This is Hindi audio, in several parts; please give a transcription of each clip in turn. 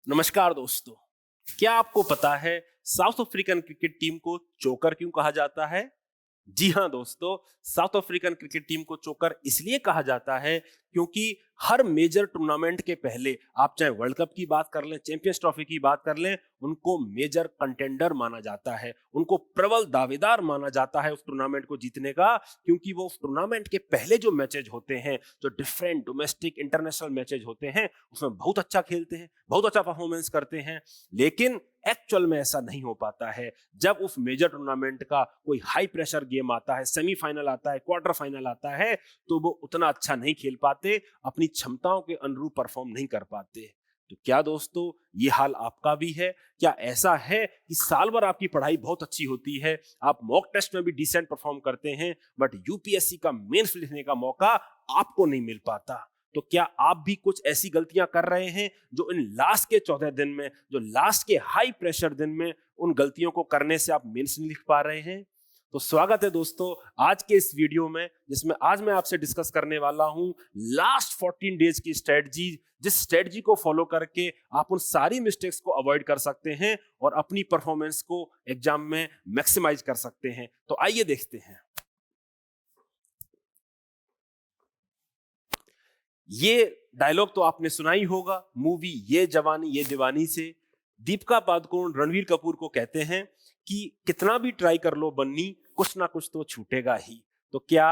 नमस्कार दोस्तों। क्या आपको पता है साउथ अफ्रीकन क्रिकेट टीम को चोकर क्यों कहा जाता है? जी हाँ दोस्तों, साउथ अफ्रीकन क्रिकेट टीम को चोकर इसलिए कहा जाता है क्योंकि हर मेजर टूर्नामेंट के पहले आप चाहे वर्ल्ड कप की बात कर लें, चैंपियंस ट्रॉफी की बात कर लें, उनको मेजर कंटेंडर माना जाता है, उनको प्रबल दावेदार माना जाता है उस टूर्नामेंट को जीतने का। क्योंकि वो उस टूर्नामेंट के पहले जो मैचेज होते हैं, जो डिफरेंट डोमेस्टिक इंटरनेशनल मैचेज होते हैं, उसमें बहुत अच्छा खेलते हैं, बहुत अच्छा परफॉर्मेंस करते हैं। लेकिन एक्चुअल में ऐसा नहीं हो पाता है। जब उस मेजर टूर्नामेंट का कोई हाई प्रेशर गेम आता है, सेमीफाइनल आता है, क्वार्टर फाइनल आता है, तो वो उतना अच्छा नहीं खेल पाते, अपनी क्षमताओं के अनुरूप परफॉर्म नहीं कर पाते। तो क्या दोस्तों ये हाल आपका भी है? क्या ऐसा है कि साल भर आपकी पढ़ाई बहुत अच्छी होती है, आप मॉक टेस्ट में भी डिसेंट परफॉर्म करते हैं, बट यूपीएससी का मेंस लिखने का मौका आपको नहीं मिल पाता? तो क्या आप भी कुछ ऐसी गलतियां कर रहे हैं जो इन लास्ट के 14 दिन में, जो लास्ट के हाई प्रेशर दिन में, उन गलतियों को करने से आप मेंस नहीं लिख पा रहे हैं? तो स्वागत है दोस्तों आज के इस वीडियो में, जिसमें आज मैं आपसे डिस्कस करने वाला हूं लास्ट 14 डेज की स्ट्रेटजी, जिस स्ट्रेटजी को फॉलो करके आप उन सारी मिस्टेक्स को अवॉइड कर सकते हैं और अपनी परफॉर्मेंस को एग्जाम में मैक्सिमाइज कर सकते हैं। तो आइए देखते हैं। ये डायलॉग तो आपने सुना ही होगा मूवी ये जवानी ये दीवानी से। दीपिका पादुकोण रणवीर कपूर को कहते हैं कि कितना भी ट्राई कर लो बन्नी, कुछ ना कुछ तो छूटेगा ही। तो क्या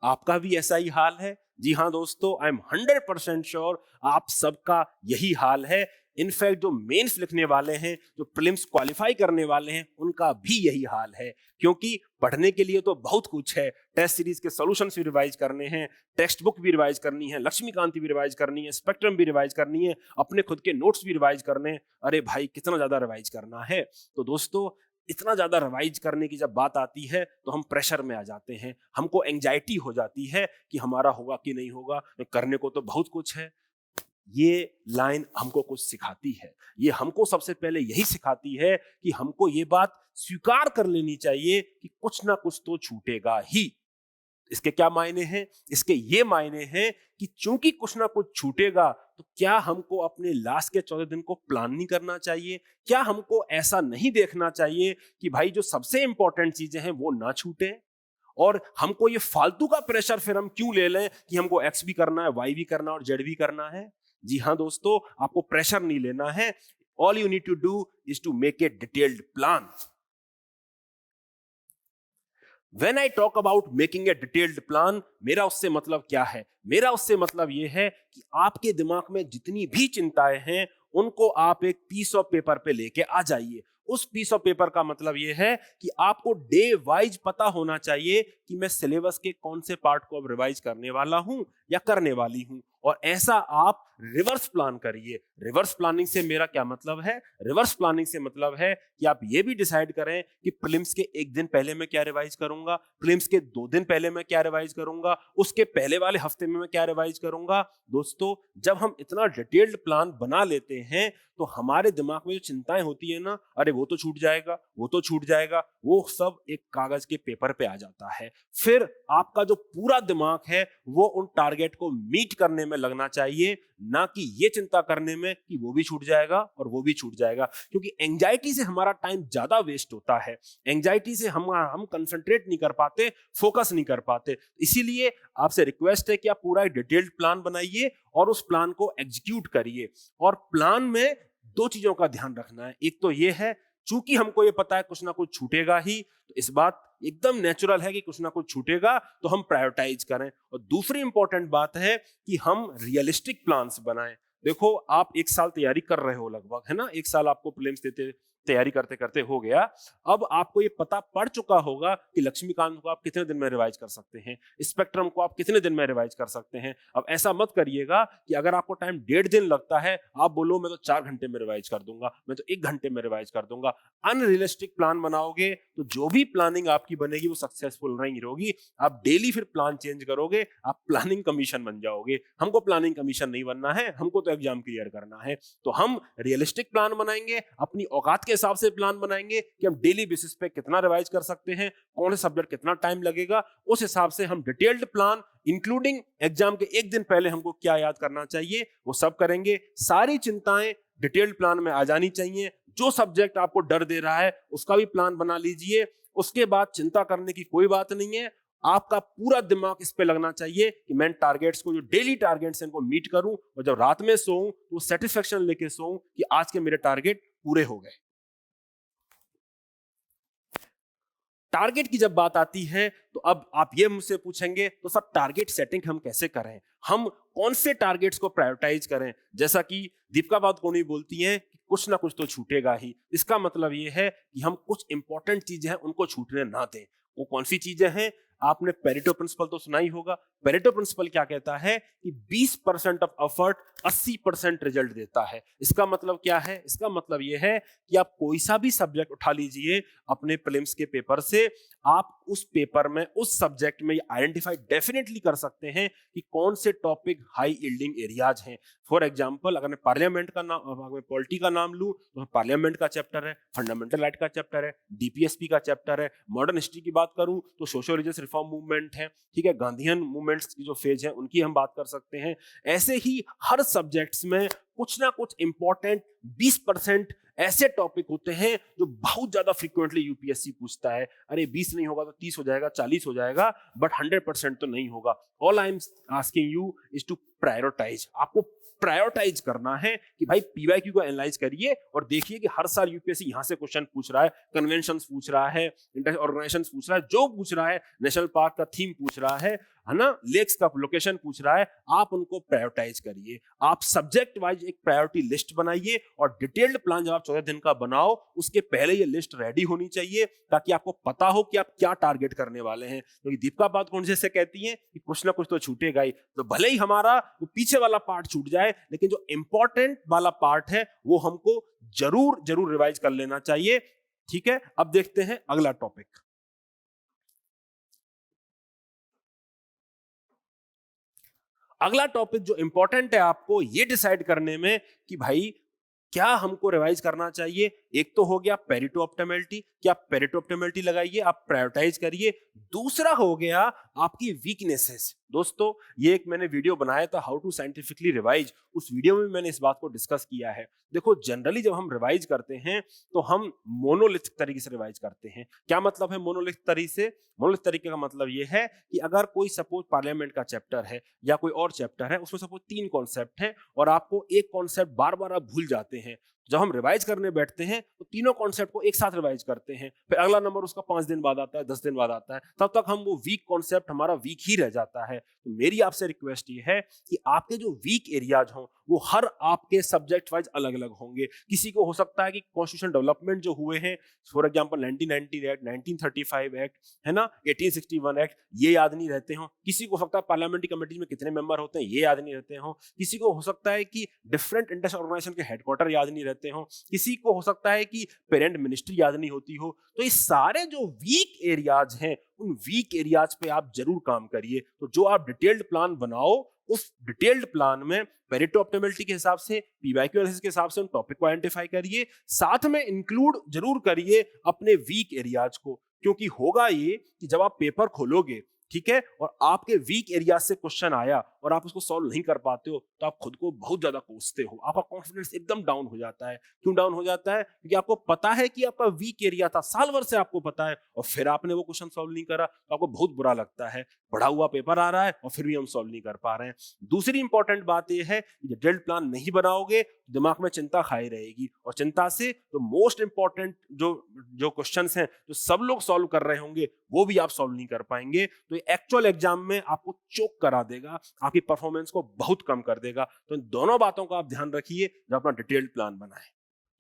आपका भी ऐसा ही हाल है? जी हाँ दोस्तों, आई एम 100% श्योर आप सबका यही हाल है। इनफैक्ट जो मेंस लिखने वाले हैं, जो प्रीलिम्स क्वालिफाई करने वाले हैं, उनका भी यही हाल है। क्योंकि पढ़ने के लिए तो बहुत कुछ है, टेस्ट सीरीज के सॉल्यूशंस भी रिवाइज करने हैं, टेक्स्ट बुक भी रिवाइज करनी है, लक्ष्मीकांत भी रिवाइज करनी है, स्पेक्ट्रम भी रिवाइज करनी है, अपने खुद के नोट्स भी रिवाइज करने हैं। अरे भाई कितना ज्यादा रिवाइज करना है। तो दोस्तों इतना ज्यादा रिवाइज करने की जब बात आती है तो हम प्रेशर में आ जाते हैं, हमको एंजाइटी हो जाती है कि हमारा होगा कि नहीं होगा, करने को तो बहुत कुछ है। ये लाइन हमको कुछ सिखाती है, ये हमको सबसे पहले यही सिखाती है कि हमको ये बात स्वीकार कर लेनी चाहिए कि कुछ ना कुछ तो छूटेगा ही। इसके क्या मायने हैं? इसके ये मायने हैं कि चूंकि कुछ ना कुछ छूटेगा, तो क्या हमको अपने लास्ट के 14 दिन को प्लान नहीं करना चाहिए? क्या हमको ऐसा नहीं देखना चाहिए कि भाई जो सबसे इंपॉर्टेंट चीजें हैं वो ना छूटे? और हमको ये फालतू का प्रेशर फिर हम क्यों ले लें कि हमको एक्स भी करना है, वाई भी करना है और जेड भी करना है? जी हाँ दोस्तों, आपको प्रेशर नहीं लेना है। All you need to do is to make a detailed plan. When I talk about making a detailed plan, मेरा उससे मतलब क्या है? मेरा उससे मतलब यह है कि आपके दिमाग में जितनी भी चिंताएं हैं, उनको आप एक पीस ऑफ पेपर पे लेके आ जाइए। उस पीस ऑफ पेपर का मतलब यह है कि आपको डे वाइज पता होना चाहिए कि मैं सिलेबस के कौन से पार्ट को अब रिवाइज करने वाला हूं या करने वाली हूं। और ऐसा आप रिवर्स प्लान करिए। रिवर्स प्लानिंग से मेरा क्या मतलब है? रिवर्स प्लानिंग से मतलब है कि आप ये भी डिसाइड करें कि प्रीलिम्स के एक दिन पहले मैं क्या रिवाइज करूंगा, प्रीलिम्स के 2 दिन पहले मैं क्या रिवाइज करूंगा, उसके पहले वाले हफ्ते में मैं क्या रिवाइज करूंगा। दोस्तों जब हम इतना डिटेल्ड प्लान बना लेते हैं तो हमारे दिमाग में जो चिंताएं होती है ना, अरे वो तो छूट जाएगा, वो तो छूट जाएगा, वो सब एक कागज के पेपर पे आ जाता है। फिर आपका जो पूरा दिमाग है वो उन टारगेट को मीट करने में लगना चाहिए, ना कि ये चिंता करने में कि वो भी छूट जाएगा और वो भी छूट जाएगा। क्योंकि एंजाइटी से हमारा टाइम ज्यादा वेस्ट होता है। एंजाइटी से हम कंसंट्रेट नहीं कर पाते, फोकस नहीं कर पाते। इसीलिए आपसे रिक्वेस्ट है कि आप पूरा एक डिटेल्ड प्लान बनाइए और उस प्लान को एग्जीक्यूट करिए। और प्लान में 2 चीजों का ध्यान रखना है। एक तो ये है, चूंकि हमको ये पता है कुछ ना कुछ छूटेगा ही, तो इस बात एकदम नेचुरल है कि कुछ ना कुछ छूटेगा, तो हम प्रायोरिटाइज करें। और दूसरी इंपॉर्टेंट बात है कि हम रियलिस्टिक प्लान्स बनाएं। देखो आप 1 साल तैयारी कर रहे हो लगभग, है ना? 1 साल आपको प्रीलिम्स देते तैयारी करते करते हो गया। अब आपको ये पता पड़ चुका होगा कि लक्ष्मीकांत को आप कितने दिन में रिवाइज कर सकते हैं, स्पेक्ट्रम को आप कितने दिन में रिवाइज कर सकते हैं। अब ऐसा मत करिएगा कि अगर आपको टाइम 1.5 दिन लगता है, आप बोलो मैं तो 4 घंटे में रिवाइज कर दूंगा, मैं तो 1 घंटे में रिवाइज कर दूंगा। अनरियलिस्टिक प्लान बनाओगे तो जो भी प्लानिंग आपकी बनेगी वो सक्सेसफुल नहीं होगी। आप डेली फिर प्लान चेंज करोगे, आप प्लानिंग कमीशन बन जाओगे। हमको प्लानिंग कमीशन नहीं बनना है, हमको तो एग्जाम क्लियर करना है। तो हम रियलिस्टिक प्लान बनाएंगे, अपनी औकात के हिसाब से प्लान बनाएंगे कि हम डेली बेसिस पे कितना रिवाइज कर सकते हैं, कौन से सब्जेक्ट कितना टाइम लगेगा। उस हिसाब से हम डिटेल्ड प्लान इंक्लूडिंग एग्जाम के 1 दिन पहले हमको क्या याद करना चाहिए वो सब करेंगे। सारी चिंताएं डिटेल्ड प्लान में आ जानी चाहिए। जो सब्जेक्ट आपको डर दे रहा है उसका भी प्लान बना लीजिए। उसके बाद चिंता करने की कोई बात नहीं है, आपका पूरा दिमाग इस पे लगना चाहिए कि मैं टारगेट्स को, जो डेली टारगेट्स हैं, इनको मीट करूं, और जब रात में सोऊं तो सेटिस्फेक्शन लेके सोऊं कि आज के मेरे टारगेट पूरे हो गए। टारगेट की जब बात आती है तो अब आप ये मुझसे पूछेंगे तो सर टारगेट सेटिंग हम कैसे करें, हम कौन से टारगेट्स को प्रायोरिटाइज करें। जैसा कि दीपिका पादुकोण बोलती हैं कि कुछ ना कुछ तो छूटेगा ही। इसका मतलब ये है कि हम कुछ इंपॉर्टेंट चीजें हैं उनको छूटने ना दें। वो कौन सी चीजें हैं? आपने पेरेटो प्रिंसिपल तो सुना ही होगा। पेरेटो प्रिंसिपल क्या कहता है कि 20% ऑफ एफर्ट 80% रिजल्ट देता है। इसका मतलब क्या है? इसका मतलब यह है कि आप कोई सा भी सब्जेक्ट उठा लीजिए अपने प्रीलिम्स के पेपर से, आप उस पेपर में, उस सब्जेक्ट में आइडेंटिफाई डेफिनेटली कर सकते हैं कि कौन से टॉपिक हाई यील्डिंग एरियाज हैं। फॉर एग्जांपल, अगर मैं पार्लियामेंट का नाम, अगर मैं पॉलिटी का नाम लूं तो पार्लियामेंट का चैप्टर है, फंडामेंटल राइट का चैप्टर है, डीपीएसपी का चैप्टर है। मॉडर्न हिस्ट्री की बात करूं तो सोशल रिलीजियस रिफॉर्म मूवमेंट है, ठीक है, गांधीयन मूवमेंट्स की जो फेज है उनकी हम बात कर सकते हैं। ऐसे ही हर सब्जेक्ट्स में कुछ ना कुछ इंपॉर्टेंट 20% ऐसे टॉपिक होते हैं जो बहुत ज्यादा फ्रीक्वेंटली यूपीएससी पूछता है। अरे 20 नहीं होगा तो 30 हो जाएगा, 40 हो जाएगा, बट 100% तो नहीं होगा। All I am asking you is to prioritise. आपको प्रायोरिटाइज करना है कि भाई पीवाईक्यू को एनालाइज करिए और देखिए कि हर साल यूपीएससी यहां से क्वेश्चन पूछ रहा है, कन्वेंशन पूछ रहा है, इंटर ऑर्गेनाइजेशन पूछ रहा है, जो पूछ रहा है, नेशनल पार्क का थीम पूछ रहा है ना, लेक्स का लोकेशन पूछ रहा है, आप उनको प्रायोरिटाइज करिए। आप सब्जेक्ट वाइज एक प्रायोरिटी लिस्ट बनाइए और डिटेल्ड प्लान जब आप 14 दिन का बनाओ उसके पहले ये लिस्ट रेडी होनी चाहिए ताकि आपको पता हो कि आप क्या टारगेट करने वाले हैं। क्योंकि दीपिका पादुकोण जैसे कहती हैं कि कुछ ना कुछ तो छूटेगा ही, तो भले ही हमारा वो पीछे वाला पार्ट छूट जाए लेकिन जो इंपॉर्टेंट वाला पार्ट है वो हमको जरूर जरूर रिवाइज कर लेना चाहिए। ठीक है, अब देखते हैं अगला टॉपिक। अगला टॉपिक जो इंपॉर्टेंट है आपको ये डिसाइड करने में कि भाई क्या हमको रिवाइज करना चाहिए। एक तो हो गया पेरेटो ऑप्टिमैलिटी, कि आप पेरेटो ऑप्टिमैलिटी लगाइए, आप प्रायोरिटाइज करिए। दूसरा हो गया आपकी वीकनेसेस। दोस्तों, ये एक मैंने वीडियो बनाया था, हाउ टू साइंटिफिकली रिवाइज। उस वीडियो में मैंने इस बात को डिस्कस किया है। देखो, जनरली जब हम रिवाइज करते हैं तो हम मोनोलिथिक तरीके से रिवाइज करते हैं। क्या मतलब है मोनोलिथिक तरीके से? मोनोलिथिक तरीके का मतलब ये है कि अगर कोई सपोज पार्लियामेंट का चैप्टर है या कोई और चैप्टर है, उसमें सपोज 3 कॉन्सेप्ट है और आपको एक कॉन्सेप्ट बार बार आप भूल जाते हैं, जब हम रिवाइज करने बैठते हैं तो तीनों कॉन्सेप्ट को एक साथ रिवाइज करते हैं, फिर अगला नंबर उसका 5 दिन बाद आता है, 10 दिन बाद आता है, तब तक हम वो वीक कॉन्सेप्ट हमारा वीक ही रह जाता है। तो मेरी आपसे रिक्वेस्ट ये है कि आपके जो वीक एरियाज हों वो हर आपके सब्जेक्ट वाइज अलग अलग होंगे। किसी को हो सकता है कि कॉन्स्टिट्यूशन डेवलपमेंट जो हुए हैं, फॉर एग्जांपल 1990 एक्ट, 1935 एक्ट, है ना, 1861 एक्ट, ये याद नहीं रहते हो। किसी को हो सकता है पार्लियामेंट्री कमेटी में कितने मेंबर होते हैं ये याद नहीं रहते हो। किसी को हो सकता है कि डिफरेंट इंटरनेशनल ऑर्गेनाइजेशन के हेडक्वार्टर याद नहीं रहते हो। किसी को हो सकता है कि पेरेंट मिनिस्ट्री याद नहीं होती हो। तो ये सारे जो वीक एरियाज हैं उन वीक एरियाज पे आप जरूर काम करिए। तो जो आप डिटेल्ड प्लान बनाओ उस डिटेल्ड प्लान में पेरेटो ऑप्टिमैलिटी के हिसाब से, पीवाईक्यू एनालिसिस के हिसाब से उन टॉपिक को आइडेंटिफाई करिए, साथ में इंक्लूड जरूर करिए अपने वीक एरियाज को। क्योंकि होगा ये कि जब आप पेपर खोलोगे, ठीक है, और आपके वीक एरिया से क्वेश्चन आया और आप उसको सॉल्व नहीं कर पाते हो तो आप खुद को बहुत ज्यादा कोसते हो, आपका कॉन्फिडेंस एकदम डाउन हो जाता है। क्यों डाउन हो जाता है? क्योंकि आपको पता है कि आपका वीक एरिया था, साल भर से आपको पता है, और फिर आपने वो क्वेश्चन सॉल्व नहीं करा तो आपको बहुत बुरा लगता है। पढ़ा हुआ पेपर आ रहा है और फिर भी हम सॉल्व नहीं कर पा रहे हैं। दूसरी इंपॉर्टेंट बात यह है कि डिटेल्ड प्लान नहीं बनाओगे तो दिमाग में चिंता खाई रहेगी, और चिंता से तो मोस्ट इंपॉर्टेंट जो जो क्वेश्चंस हैं जो सब लोग सॉल्व कर रहे होंगे वो भी आप सॉल्व नहीं कर पाएंगे। तो एक्चुअल एग्जाम में आपको चोक करा देगा, आपकी परफॉर्मेंस को बहुत कम कर देगा। तो इन दोनों बातों का आप ध्यान रखिए जब अपना डिटेल्ड प्लान बनाएं।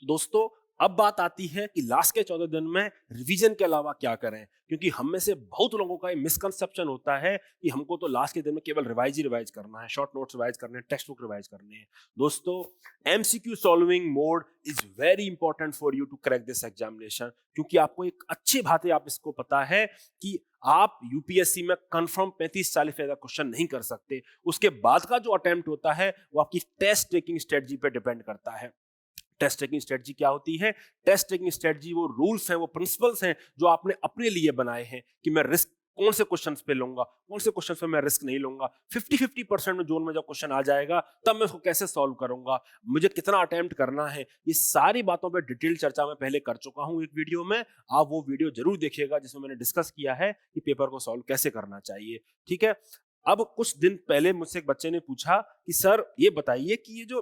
तो दोस्तों, अब बात आती है कि लास्ट के 14 दिन में रिवीजन के अलावा क्या करें। क्योंकि हम में से बहुत लोगों का ये मिसकंसेप्शन होता है कि हमको तो लास्ट के दिन में केवल रिवाइज ही रिवाइज करना है, शॉर्ट नोट्स रिवाइज करने हैं, टेक्स्ट बुक रिवाइज करने हैं। दोस्तों, MCQ solving mode is very important for you to crack this examination. क्योंकि आपको एक अच्छी बात है, आप इसको पता है कि आप यूपीएससी में कंफर्म 35-40 ज्यादा क्वेश्चन नहीं कर सकते। उसके बाद का जो अटेम्प्ट होता है वो आपकी टेस्ट टेकिंग स्ट्रेटजी पे डिपेंड करता है। टेस्ट टेकिंग स्ट्रेटजी क्या होती है? टेस्ट टेकिंग स्ट्रेटजी वो रूल्स हैं, वो प्रिंसिपल्स हैं जो आपने अपने लिए बनाए हैं कि मैं रिस्क कौन से क्वेश्चंस पे लूंगा, कौन से क्वेश्चंस पे मैं रिस्क नहीं लूंगा, 50-50% में जोन में जब क्वेश्चन आ जाएगा तब मैं उसको कैसे सॉल्व करूंगा, मुझे कितना अटेम्प्ट करना है, ये सारी बातों पे डिटेल चर्चा मैं पहले कर चुका हूं एक वीडियो में। आप वो वीडियो जरूर देखिएगा जिसमें मैंने डिस्कस किया है कि पेपर को सॉल्व कैसे करना चाहिए। ठीक है, अब कुछ दिन पहले मुझसे एक बच्चे ने पूछा कि सर ये बताइए कि ये जो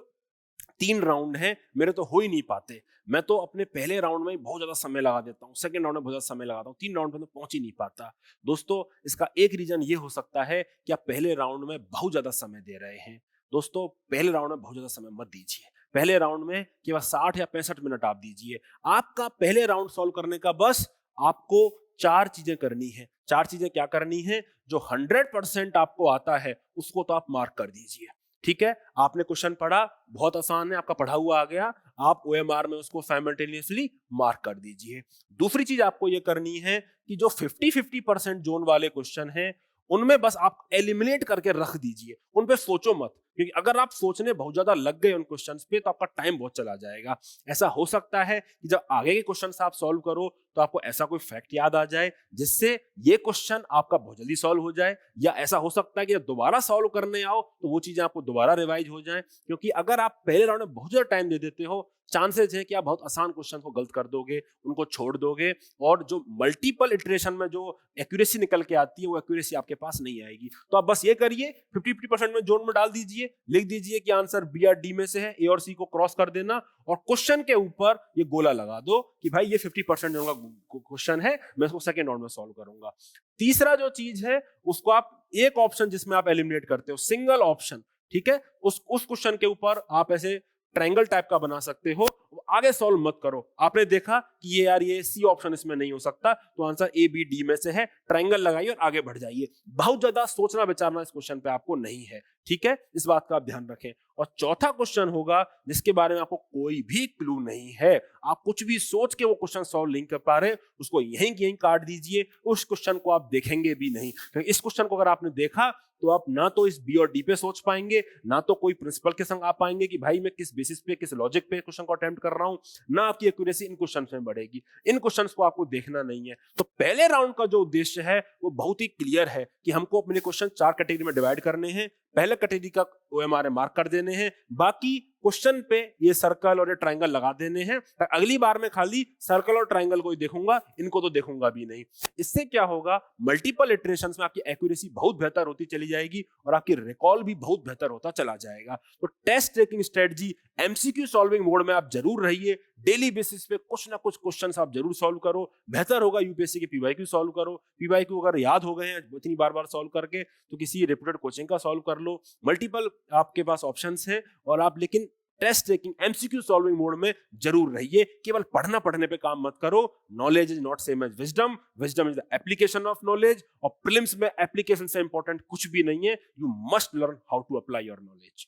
3 राउंड हैं मेरे तो हो ही नहीं पाते, मैं तो अपने पहले राउंड में बहुत ज्यादा समय लगा देता हूँ, सेकंड राउंड में बहुत ज्यादा समय लगाता हूँ, 3 राउंड में तो पहुंच ही नहीं पाता। दोस्तों, इसका एक रीजन ये हो सकता है कि आप पहले राउंड में बहुत ज्यादा समय दे रहे हैं। दोस्तों, पहले राउंड में बहुत ज्यादा समय मत दीजिए, पहले राउंड में केवल 60 या 65 मिनट आप दीजिए। आपका पहले राउंड सॉल्व करने का बस आपको 4 चीजें करनी है। 4 चीजें क्या करनी है? जो 100% आपको आता है उसको तो आप मार्क कर दीजिए। ठीक है, आपने क्वेश्चन पढ़ा, बहुत आसान है, आपका पढ़ा हुआ आ गया, आप OMR में उसको साइमल्टेनियसली मार्क कर दीजिए। दूसरी चीज आपको ये करनी है कि जो 50-50% जोन वाले क्वेश्चन हैं उनमें बस आप एलिमिनेट करके रख दीजिए, उन पे सोचो मत, क्योंकि अगर आप सोचने बहुत ज्यादा लग गए उन क्वेश्चंस पे तो आपका टाइम बहुत चला जाएगा। ऐसा हो सकता है कि जब आगे के क्वेश्चंस आप सॉल्व करो तो आपको ऐसा कोई फैक्ट याद आ जाए जिससे ये क्वेश्चन आपका बहुत जल्दी सॉल्व हो जाए, या ऐसा हो सकता है कि जब दोबारा सॉल्व करने आओ तो वो चीजें आपको दोबारा रिवाइज हो जाए। क्योंकि अगर आप पहले राउंड में बहुत ज्यादा टाइम दे देते हो, चांसेस है कि आप बहुत आसान क्वेश्चन को गलत कर दोगे, उनको छोड़ दोगे, और जो मल्टीपल इटरेशन में जो एक्यूरेसी निकल के आती है वो एक्यूरेसी आपके पास नहीं आएगी। तो आप बस ये करिए, 50-50% में जोन में डाल दीजिए, लिख दीजिए कि आंसर बी या डी में से है, ए और सी को क्रॉस कर देना, और क्वेश्चन के ऊपर ये गोला लगा दो कि भाई ये 50% जो क्वेश्चन है मैं इसको सेकंड राउंड में सॉल्व करूंगा। तीसरा जो चीज है उसको आप एक ऑप्शन जिसमें आप एलिमिनेट करते हो, सिंगल ऑप्शन, ठीक है, उस क्वेश्चन के ऊपर आप ऐसे ट्रायंगल टाइप का बना सकते हो, आगे सॉल्व मत करो। आपने देखा कि ये यार ये सी ऑप्शन इसमें नहीं हो सकता, तो आंसर ए बी डी में से है, ट्रायंगल लगाइए और आगे बढ़ जाइए। बहुत ज्यादा सोचना विचारना इस क्वेश्चन पे आपको नहीं है। ठीक है, इस बात का आप ध्यान रखें। और चौथा क्वेश्चन होगा जिसके बारे में आपको कोई भी क्लू नहीं है, आप कुछ भी सोच के वो क्वेश्चन सॉल्व नहीं कर पा रहे, उसको यहीं काट दीजिए, उस क्वेश्चन को आप देखेंगे भी नहीं। क्योंकि इस क्वेश्चन को अगर आपने देखा तो आप ना तो इस बी और डी पे सोच पाएंगे, ना तो कोई प्रिंसिपल के संग आ पाएंगे कि भाई मैं किस बेसिस पे, किस लॉजिक पे क्वेश्चन को अटेम्प्ट कर रहा हूं, ना आपकी एक्यूरेसी इन क्वेश्चन में बढ़ेगी। इन क्वेश्चन को आपको देखना नहीं है। तो पहले राउंड का जो उद्देश्य है वो बहुत ही क्लियर है कि हमको अपने क्वेश्चन 4 कैटेगरी में डिवाइड करने हैं। पहले कैटेगरी का OMR मार्क कर देने हैं, बाकी क्वेश्चन पे ये सर्कल और ये ट्रायंगल लगा देने हैं। अगली बार में खाली सर्कल और ट्रायंगल को ही देखूंगा, इनको तो देखूंगा भी नहीं। इससे क्या होगा, मल्टीपल इटरेशंस में आपकी एक्यूरेसी बहुत बेहतर होती चली जाएगी और आपकी रिकॉल भी बहुत बेहतर होता चला जाएगा। तो test taking strategy MCQ solving mode में आप जरूर रहिए, डेली बेसिस पे कुछ ना कुछ क्वेश्चंस आप जरूर सॉल्व करो। बेहतर होगा UPSC के PYQ सॉल्व करो। PYQ अगर याद हो गए हैं इतनी बार बार सॉल्व करके तो किसी रेप्यूटेड कोचिंग का सॉल्व कर लो। मल्टीपल आपके पास ऑप्शंस है, और आप लेकिन test taking MCQ solving mode में जरूर रहिए। केवल पढ़ने पे काम मत करो। Knowledge is not same as wisdom, wisdom is the application of knowledge, और प्रीलिम्स में एप्लीकेशन से इंपॉर्टेंट कुछ भी नहीं है। You must learn how to apply your knowledge.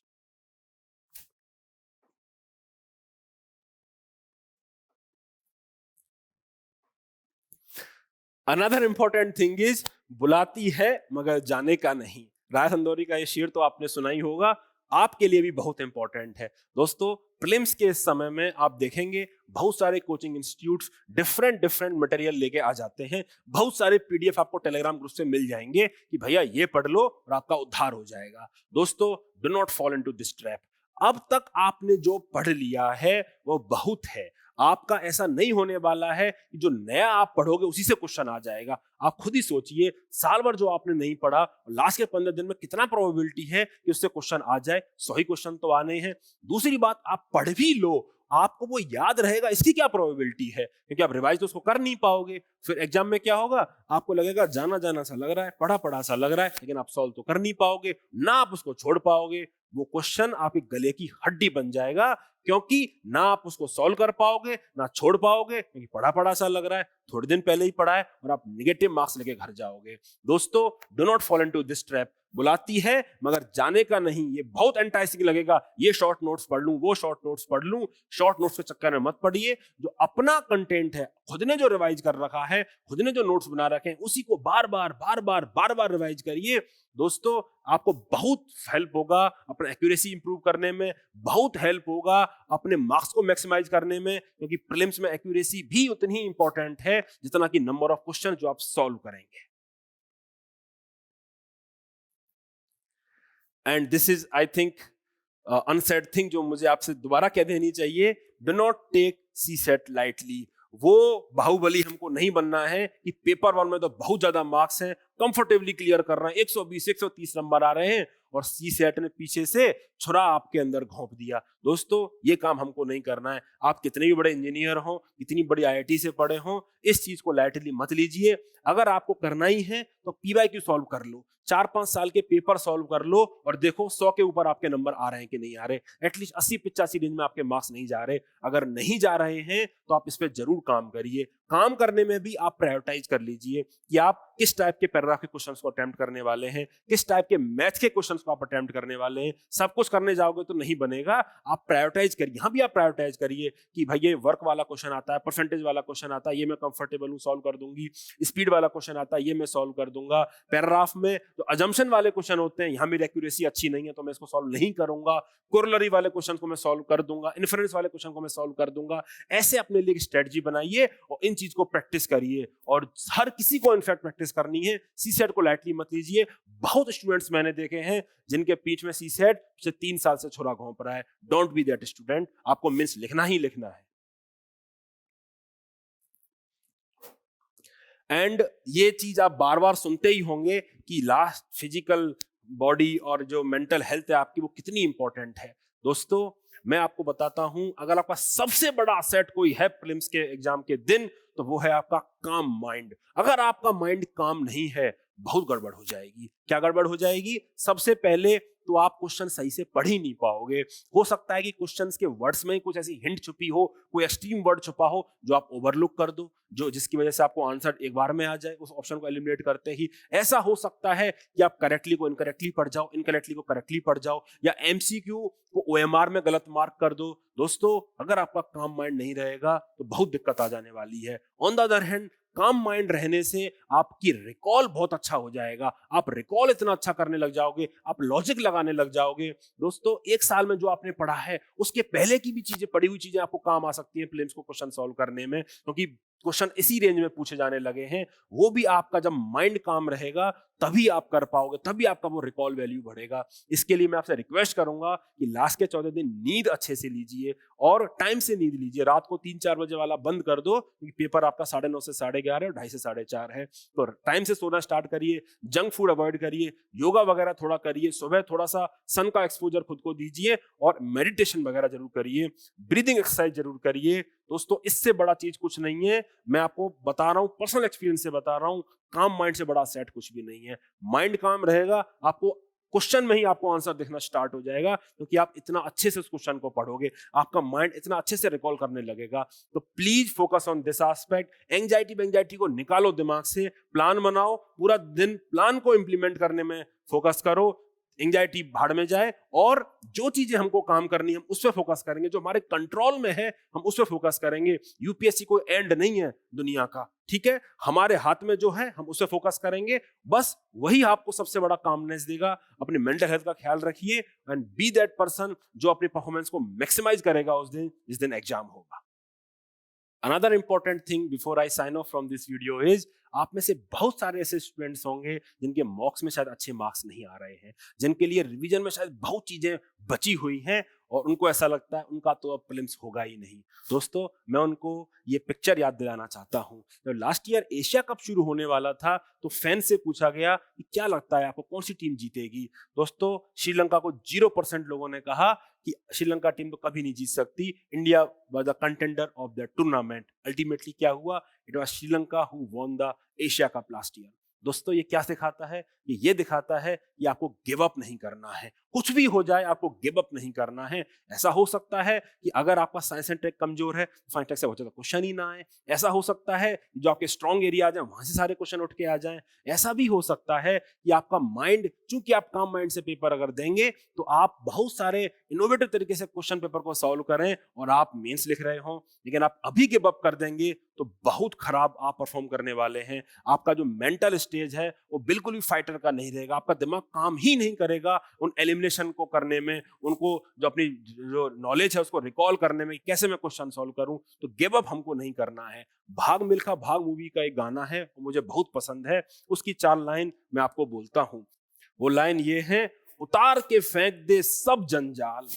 Another important thing is, बुलाती है मगर जाने का नहीं। राय संदौरी का ये शेर तो आपने सुना ही होगा, आपके लिए भी बहुत इंपॉर्टेंट है। दोस्तों, प्रीलिम्स के इस समय में आप देखेंगे बहुत सारे कोचिंग इंस्टीट्यूट्स डिफरेंट मटेरियल लेके आ जाते हैं। बहुत सारे PDF आपको टेलीग्राम ग्रुप से मिल जाएंगे कि भैया ये पढ़ लो और आपका उद्धार हो जाएगा। दोस्तों, do not fall into this trap. अब तक आपने जो पढ़ लिया है वो बहुत है। आपका ऐसा नहीं होने वाला है कि जो नया आप पढ़ोगे उसी से क्वेश्चन आ जाएगा। आप खुद ही सोचिए, साल भर जो आपने नहीं पढ़ा, लास्ट के 15 दिन में कितना प्रोबेबिलिटी है कि उससे क्वेश्चन आ जाए। 100 ही क्वेश्चन तो आने हैं। दूसरी बात, आप पढ़ भी लो, आपको वो याद रहेगा इसकी क्या प्रोबेबिलिटी है, क्योंकि आप रिवाइज तो उसको कर नहीं पाओगे। फिर एग्जाम में क्या होगा, आपको लगेगा जाना जाना सा लग रहा है, पढ़ा पढ़ा सा लग रहा है, लेकिन आप सॉल्व तो कर नहीं पाओगे, ना आप उसको छोड़ पाओगे। वो क्वेश्चन आपके गले की हड्डी बन जाएगा, क्योंकि ना आप उसको सॉल्व कर पाओगे ना छोड़ पाओगे, क्योंकि पढ़ा पढ़ा सा लग रहा है, थोड़े दिन पहले ही पढ़ा है, और आप नेगेटिव मार्क्स लेके घर जाओगे। दोस्तों, do not fall into this trap. बुलाती है मगर जाने का नहीं। ये बहुत एंटाइसिंग लगेगा, ये शॉर्ट नोट्स पढ़ लूं, वो शॉर्ट नोट्स पढ़ लूं। शॉर्ट नोट्स के चक्कर में मत पड़िए। जो अपना कंटेंट है, खुद ने जो रिवाइज कर रखा है, खुद ने जो नोट्स बना रखे हैं, उसी को बार बार रिवाइज करिए। दोस्तों, आपको बहुत हेल्प होगा अपना एक्यूरेसी इंप्रूव करने में, बहुत हेल्प होगा अपने मार्क्स को मैक्सिमाइज करने में, क्योंकि प्रीलिम्स में एक्यूरेसी भी उतनी ही इंपॉर्टेंट है जितना कि नंबर ऑफ क्वेश्चन जो आप सॉल्व करेंगे। And this is I think unsaid thing जो मुझे आपसे दोबारा कह देनी चाहिए, do not take C SAT lightly. वो बाहुबली हमको नहीं बनना है कि पेपर वन में तो बहुत ज्यादा मार्क्स हैं, कंफर्टेबली क्लियर कर रहे हैं, 120 130 नंबर आ रहे हैं, और सी सेट ने पीछे से छुरा आपके अंदर घोंप दिया। दोस्तों ये काम हमको नहीं करना है। आप कितने भी बड़े इंजीनियर हो, कितनी बड़ी आईआईटी से पढ़े हो, इस चीज को लाइटली मत लीजिए। अगर आपको करना ही है तो पीवाईक्यू सॉल्व कर लो, 4-5 साल के पेपर सॉल्व कर लो, और देखो 100 के ऊपर आपके नंबर आ रहे हैं कि नहीं आ रहे, एटलीस्ट 80-85 रेंज में आपके मार्क्स नहीं जा रहे। अगर नहीं जा रहे हैं तो आप इस पे जरूर काम करिए। काम करने में भी आप प्रायोरिटाइज कर लीजिए कि आप किस टाइप के पैराग्राफ के क्वेश्चंस को अटेम्प्ट करने वाले हैं, किस टाइप के मैथ के क्वेश्चंस को आप अटेम्प्ट करने वाले हैं। सब कुछ करने जाओगे तो नहीं बनेगा। आप प्रायोरिटाइज करिए, यहां भी आप प्रायोरिटाइज करिए कि भाई ये वर्क वाला क्वेश्चन आता है, परसेंटेज वाला क्वेश्चन आता है, ये मैं कंफर्टेबल हूं, सॉल्व कर दूंगी। स्पीड वाला क्वेश्चन आता है, ये मैं सॉल्व कर दूंगा। पैराग्राफ में जो अजम्पशन वाले क्वेश्चन होते हैं, यहां मेरी एक्यूरेसी अच्छी नहीं है तो मैं इसको सॉल्व नहीं करूंगा। कोरोलरी वाले क्वेश्चन को मैं सॉल्व कर दूंगा, इन्फरेंस वाले क्वेश्चन को मैं सॉल्व कर दूंगा। ऐसे अपने लिए स्ट्रेटजी बनाइए और इन चीज को प्रैक्टिस करिए। और हर किसी को इनफैक्ट प्रैक्टिस करनी है, सी सेट को लाइटली मत लीजिए। बहुत स्टूडेंट्स मैंने देखे हैं जिनके पीठ में सी सेट पिछले 3 साल से छुरा घोंप रहा है। Don't be that student. आपको मिन्स लिखना ही लिखना है। एंड ये चीज आप बार बार सुनते ही होंगे कि लास्ट फिजिकल बॉडी और जो मेंटल हेल्थ है आपकी वो कितनी इंपॉर्टेंट है। दोस्तों मैं आपको बताता हूं, अगर आपका सबसे बड़ा असेट कोई है प्रीलिम्स के एग्जाम के दिन, तो वो है आपका काम माइंड। अगर आपका माइंड काम नहीं है, बहुत गड़बड़ हो जाएगी। क्या गड़बड़ हो जाएगी? सबसे पहले तो आप क्वेश्चन सही से पढ़ ही नहीं पाओगे। हो सकता है कि क्वेश्चंस के वर्ड्स में कुछ ऐसी हिंट छुपी हो, कोई एक्सट्रीम वर्ड छुपा हो जो आप ओवरलुक कर दो, जो जिसकी वजह से आपको आंसर एक बार में आ जाए उस ऑप्शन को एलिमिनेट करते ही। ऐसा हो सकता है कि आप करेक्टली को इनकरेक्टली पढ़ जाओ, इनकरेक्टली को करेक्टली पढ़ जाओ, या एमसीक्यू को ओएमआर में गलत मार्क कर दो। दोस्तों अगर आपका काम माइंड नहीं रहेगा तो बहुत दिक्कत आ जाने वाली है। ऑन द अदर हैंड, काम माइंड रहने से आपकी रिकॉल बहुत अच्छा हो जाएगा। आप रिकॉल इतना अच्छा करने लग जाओगे, आप लॉजिक लगाने लग जाओगे। दोस्तों 1 साल में जो आपने पढ़ा है उसके पहले की भी चीजें, पढ़ी हुई चीजें आपको काम आ सकती हैं प्रीलिम्स को क्वेश्चन सॉल्व करने में, क्योंकि क्वेश्चन इसी रेंज में पूछे जाने लगे हैं। वो भी आपका जब माइंड काम रहेगा तभी आप कर पाओगे, तभी आपका वो रिकॉल वैल्यू बढ़ेगा। इसके लिए मैं आपसे रिक्वेस्ट करूंगा कि लास्ट के 14 दिन नींद अच्छे से लीजिए और टाइम से नींद लीजिए। रात को 3-4 बजे वाला बंद कर दो, क्योंकि पेपर आपका 9:30 से 11:30 और 2:30 से 4:30 है। तो टाइम से सोना स्टार्ट करिए, जंक फूड अवॉइड करिए, योगा वगैरह थोड़ा करिए, सुबह थोड़ा सा सन का एक्सपोजर खुद को दीजिए, और मेडिटेशन वगैरह जरूर करिए, ब्रीदिंग एक्सरसाइज जरूर करिए। दोस्तों इससे बड़ा चीज कुछ नहीं है। मैं आपको बता रहा हूं, पर्सनल एक्सपीरियंस से बता रहा हूं, काम माइंड से बड़ा सेट कुछ भी नहीं है। माइंड काम रहेगा, आपको क्वेश्चन में ही आपको आंसर दिखना स्टार्ट हो जाएगा, क्योंकि आप इतना अच्छे से उस क्वेश्चन को पढ़ोगे, आपका माइंड इतना अच्छे से रिकॉल करने लगेगा। तो please focus on this aspect. Anxiety को निकालो दिमाग से, प्लान बनाओ, पूरा दिन प्लान को इंप्लीमेंट करने में फोकस करो। एंजाइटी भाड़ में जाए, और जो चीजें हमको काम करनी है हम उस पर फोकस करेंगे, जो हमारे कंट्रोल में है हम उस पर फोकस करेंगे। यूपीएससी कोई एंड नहीं है दुनिया का, ठीक है? हमारे हाथ में जो है हम उस पर फोकस करेंगे, बस वही आपको सबसे बड़ा कामनेस देगा। अपने मेंटल हेल्थ का ख्याल रखिए एंड बी दैट पर्सन जो अपनी परफॉर्मेंस को मैक्सिमाइज करेगा उस दिन जिस दिन एग्जाम होगा। Another important thing before I sign off from this video is, आप में से बहुत सारे ऐसे स्टूडेंट्स होंगे जिनके मॉक्स में शायद अच्छे मार्क्स नहीं आ रहे हैं, जिनके लिए रिवीजन में शायद बहुत चीजें बची हुई हैं, और उनको ऐसा लगता है उनका तो अब प्रीलिम्स होगा ही नहीं। दोस्तों मैं उनको ये पिक्चर याद दिलाना चाहता हूँ। जब लास्ट ईयर एशिया कप शुरू होने वाला था तो फैन से पूछा गया कि क्या लगता है आपको कौन सी टीम जीतेगी। दोस्तों श्रीलंका को 0% लोगों ने कहा कि श्रीलंका टीम तो कभी नहीं जीत सकती, India was the contender of the tournament. Ultimately क्या हुआ? It was Sri Lanka who won the Asia cup last year. दोस्तों ये क्या सिखाता है? ये दिखाता है कि आपको गिव अप नहीं करना है, कुछ भी हो जाए आपको गिव अप नहीं करना है। ऐसा हो सकता है कि अगर आपका साइंस एंड टेक कमजोर है, साइंस टेक से बहुत ज्यादा क्वेश्चन ही ना आए। ऐसा हो सकता है कि जो आपके स्ट्रॉन्ग एरिया आ जाए वहां से सारे क्वेश्चन उठ के आ जाएं। ऐसा भी हो सकता है कि आपका माइंड, चूंकि आप काम माइंड से पेपर अगर देंगे तो आप बहुत सारे इनोवेटिव तरीके से क्वेश्चन पेपर को सॉल्व करें और आप मेंस लिख रहे हो, लेकिन आप अभी गिव अप कर देंगे तो बहुत खराब आप परफॉर्म करने वाले हैं। आपका जो मेंटल स्टेज है वो बिल्कुल भी फाइटर का नहीं रहेगा, आपका दिमाग काम ही नहीं करेगा उन एलिमिनेशन को करने में, उनको जो अपनी जो नॉलेज है उसको रिकॉल करने में, कैसे मैं क्वेश्चन सॉल्व करूं। तो गिव अप हमको नहीं करना है। भाग मिल्खा भाग मूवी का एक गाना है, वो मुझे बहुत पसंद है, उसकी 4 लाइन मैं आपको बोलता हूं। वो लाइन ये है, उतार के फेंक दे सब जंजाल,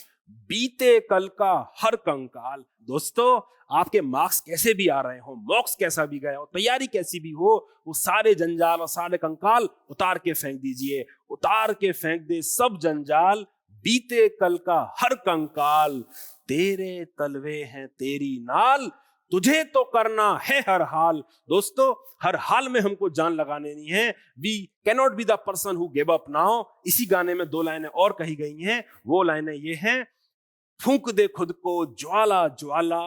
बीते कल का हर कंकाल। दोस्तों, आपके मार्क्स कैसे भी आ रहे हो, मॉक्स कैसा भी गया हो, तैयारी कैसी भी हो, वो सारे जंजाल और सारे कंकाल उतार के फेंक दीजिए। उतार के फेंक दे सब जंजाल, बीते कल का हर कंकाल। तेरे तलवे हैं तेरी नाल, तुझे तो करना है हर हाल। दोस्तों, हर हाल में हमको जान लगाने नहीं है। We cannot be the person who give up now. इसी गाने में 2 लाइनें और कही गई हैं। वो लाइनें ये हैं, फूंक दे खुद को ज्वाला ज्वाला,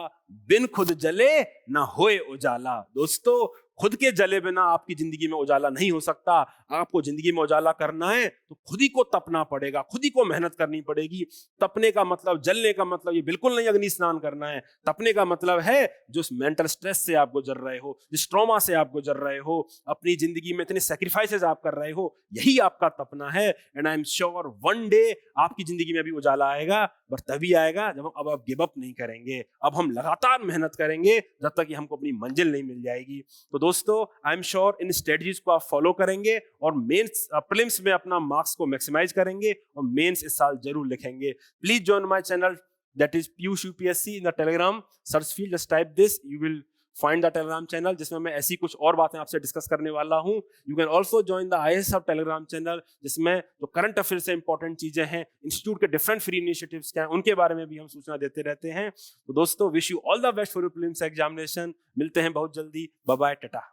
बिन खुद जले ना होए उजाला। दोस्तों, खुद के जले बिना आपकी जिंदगी में उजाला नहीं हो सकता। आपको जिंदगी में उजाला करना है तो खुद ही को तपना पड़ेगा, खुद ही को मेहनत करनी पड़ेगी। तपने का मतलब, जलने का मतलब ये बिल्कुल नहीं अग्नि स्नान करना है। तपने का मतलब है जो मेंटल स्ट्रेस से आप गुजर रहे हो, जिस ट्रॉमा से आप गुजर रहे हो, अपनी जिंदगी में इतने सेक्रीफाइसेस आप कर रहे हो, यही आपका तपना है। And I am sure one day आपकी जिंदगी में भी उजाला आएगा, बट तभी आएगा जब अब आप गिव अप नहीं करेंगे। अब हम लगातार मेहनत करेंगे जब तक कि हमको अपनी मंजिल नहीं मिल जाएगी। तो दोस्तों, I am sure in strategies को आप फॉलो करेंगे और मेंस प्रीलिम्स में अपना मार्क्स को मैक्सिमाइज करेंगे और मेंस इस साल जरूर लिखेंगे। Please join my channel, that is Piyush UPSC, in the Telegram search field, just type this, you will find the Telegram channel, जिसमें मैं ऐसी कुछ और बातें आपसे डिस्कस करने वाला हूं। You can also join the IAS hub Telegram channel, जिसमें जो करंट अफेयर से इंपॉर्टेंट चीजें हैं, इंस्टीट्यूट के डिफरेंट फ्री इनिशिएटिव्स क्या हैं, उनके बारे में भी हम सूचना देते रहते हैं। तो दोस्तों, wish you all the best for your prelims examination. मिलते हैं बहुत जल्दी। Bye bye, Tata.